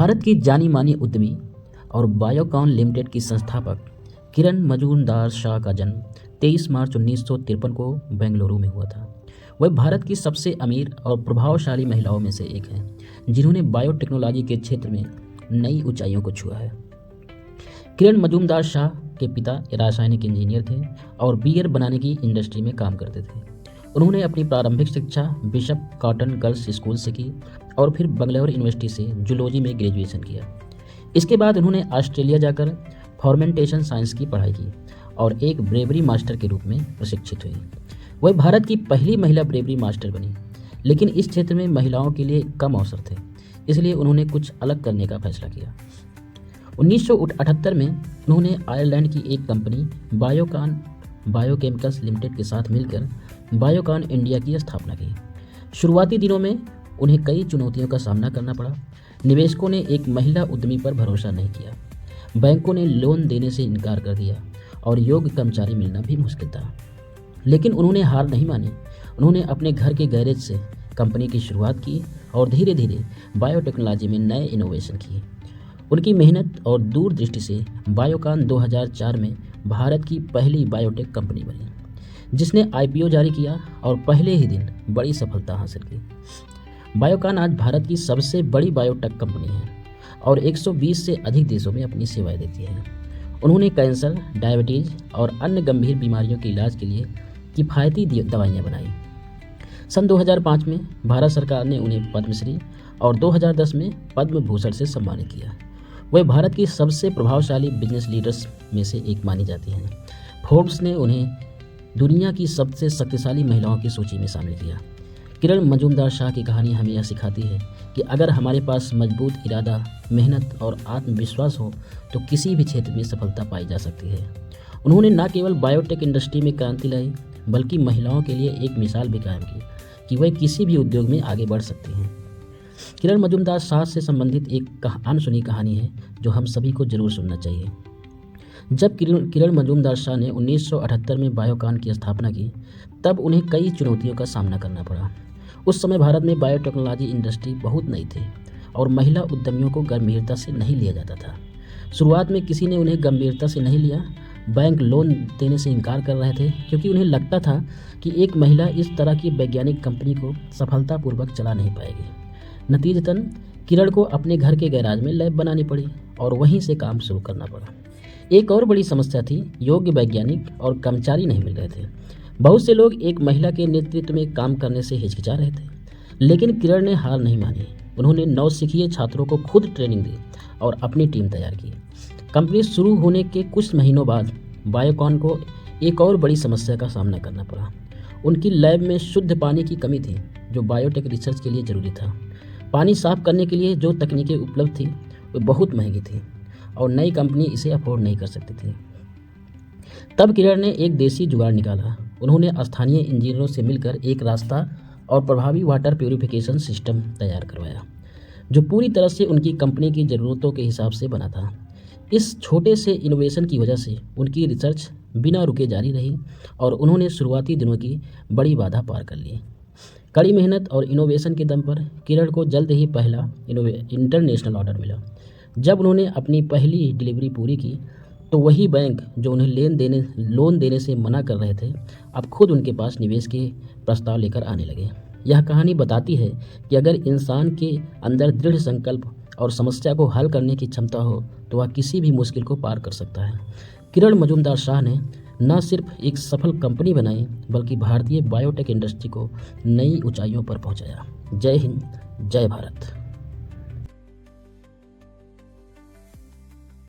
भारत की जानी मानी उद्यमी और बायोकॉन लिमिटेड की संस्थापक किरण मजूमदार शाह का जन्म 23 मार्च 1953 को बेंगलुरु में हुआ था। वह भारत की सबसे अमीर और प्रभावशाली महिलाओं में से एक हैं, जिन्होंने बायोटेक्नोलॉजी के क्षेत्र में नई ऊंचाइयों को छुआ है। किरण मजूमदार शाह के पिता रासायनिक इंजीनियर थे और बियर बनाने की इंडस्ट्री में काम करते थे। उन्होंने अपनी प्रारंभिक शिक्षा बिशप कॉटन गर्ल्स स्कूल से की और फिर बंगलौर यूनिवर्सिटी से जूलॉजी में ग्रेजुएशन किया। इसके बाद उन्होंने ऑस्ट्रेलिया जाकर फॉर्मेंटेशन साइंस की पढ़ाई की और एक ब्रेवरी मास्टर के रूप में प्रशिक्षित हुई। वह भारत की पहली महिला ब्रेवरी मास्टर बनी, लेकिन इस क्षेत्र में महिलाओं के लिए कम अवसर थे, इसलिए उन्होंने कुछ अलग करने का फैसला किया। 1978 में उन्होंने आयरलैंड की एक कंपनी बायोकॉन बायोकेमिकल्स लिमिटेड के साथ मिलकर बायोकॉन इंडिया की स्थापना की। शुरुआती दिनों में उन्हें कई चुनौतियों का सामना करना पड़ा। निवेशकों ने एक महिला उद्यमी पर भरोसा नहीं किया, बैंकों ने लोन देने से इनकार कर दिया और योग्य कर्मचारी मिलना भी मुश्किल था। लेकिन उन्होंने हार नहीं मानी। उन्होंने अपने घर के गैरेज से कंपनी की शुरुआत की और धीरे धीरे बायोटेक्नोलॉजी में नए इनोवेशन किए। उनकी मेहनत और दूरदृष्टि से बायोकॉन 2004 में भारत की पहली बायोटेक कंपनी बनी, जिसने IPO जारी किया और पहले ही दिन बड़ी सफलता हासिल की। बायोकॉन आज भारत की सबसे बड़ी बायोटेक कंपनी है और 120 से अधिक देशों में अपनी सेवाएं देती है। उन्होंने कैंसर, डायबिटीज और अन्य गंभीर बीमारियों के इलाज के लिए किफ़ायती दवाइयाँ बनाई। सन 2005 में भारत सरकार ने उन्हें पद्मश्री और 2010 में पद्म भूषण से सम्मानित किया। वह भारत की सबसे प्रभावशाली बिजनेस लीडर्स में से एक मानी जाती हैं। फोर्ब्स ने उन्हें दुनिया की सबसे शक्तिशाली महिलाओं की सूची में शामिल किया। किरण मजूमदार शाह की कहानी हमें यह सिखाती है कि अगर हमारे पास मजबूत इरादा, मेहनत और आत्मविश्वास हो तो किसी भी क्षेत्र में सफलता पाई जा सकती है। उन्होंने न केवल बायोटेक इंडस्ट्री में क्रांति लाई, बल्कि महिलाओं के लिए एक मिसाल भी कायम की कि वह किसी भी उद्योग में आगे बढ़ सकती हैं। किरण मजूमदार शाह से संबंधित एक अनसुनी कहानी है जो हम सभी को जरूर सुनना चाहिए। जब किरण मजूमदार शाह ने 1978 में बायोकॉन की स्थापना की, तब उन्हें कई चुनौतियों का सामना करना पड़ा। उस समय भारत में बायोटेक्नोलॉजी इंडस्ट्री बहुत नई थी और महिला उद्यमियों को गंभीरता से नहीं लिया जाता था। शुरुआत में किसी ने उन्हें गंभीरता से नहीं लिया। बैंक लोन देने से इनकार कर रहे थे क्योंकि उन्हें लगता था कि एक महिला इस तरह की वैज्ञानिक कंपनी को सफलतापूर्वक चला नहीं पाएगी। नतीजतन किरण को अपने घर के गैराज में लैब बनानी पड़ी और वहीं से काम शुरू करना पड़ा। एक और बड़ी समस्या थी, योग्य वैज्ञानिक और कर्मचारी नहीं मिल रहे थे। बहुत से लोग एक महिला के नेतृत्व में काम करने से हिचकिचा रहे थे, लेकिन किरण ने हार नहीं मानी। उन्होंने नौसिखिए छात्रों को खुद ट्रेनिंग दी और अपनी टीम तैयार की। कंपनी शुरू होने के कुछ महीनों बाद बायोकॉन को एक और बड़ी समस्या का सामना करना पड़ा। उनकी लैब में शुद्ध पानी की कमी थी, जो बायोटेक रिसर्च के लिए ज़रूरी था। पानी साफ करने के लिए जो तकनीकें उपलब्ध थी वो बहुत महंगी थी और नई कंपनी इसे अफोर्ड नहीं कर सकती थी। तब किरण ने एक देसी जुगाड़ निकाला। उन्होंने स्थानीय इंजीनियरों से मिलकर एक रास्ता और प्रभावी वाटर प्यूरिफिकेशन सिस्टम तैयार करवाया, जो पूरी तरह से उनकी कंपनी की ज़रूरतों के हिसाब से बना था। इस छोटे से इनोवेशन की वजह से उनकी रिसर्च बिना रुके जारी रही और उन्होंने शुरुआती दिनों की बड़ी बाधा पार कर ली। कड़ी मेहनत और इनोवेशन के दम पर किरण को जल्द ही पहला इंटरनेशनल ऑर्डर मिला। जब उन्होंने अपनी पहली डिलीवरी पूरी की तो वही बैंक जो उन्हें लोन देने से मना कर रहे थे, अब खुद उनके पास निवेश के प्रस्ताव लेकर आने लगे। यह कहानी बताती है कि अगर इंसान के अंदर दृढ़ संकल्प और समस्या को हल करने की क्षमता हो तो वह किसी भी मुश्किल को पार कर सकता है। किरण मजूमदार शाह ने न सिर्फ एक सफल कंपनी बनाई, बल्कि भारतीय बायोटेक इंडस्ट्री को नई ऊंचाइयों पर पहुंचाया। जय हिंद, जय भारत।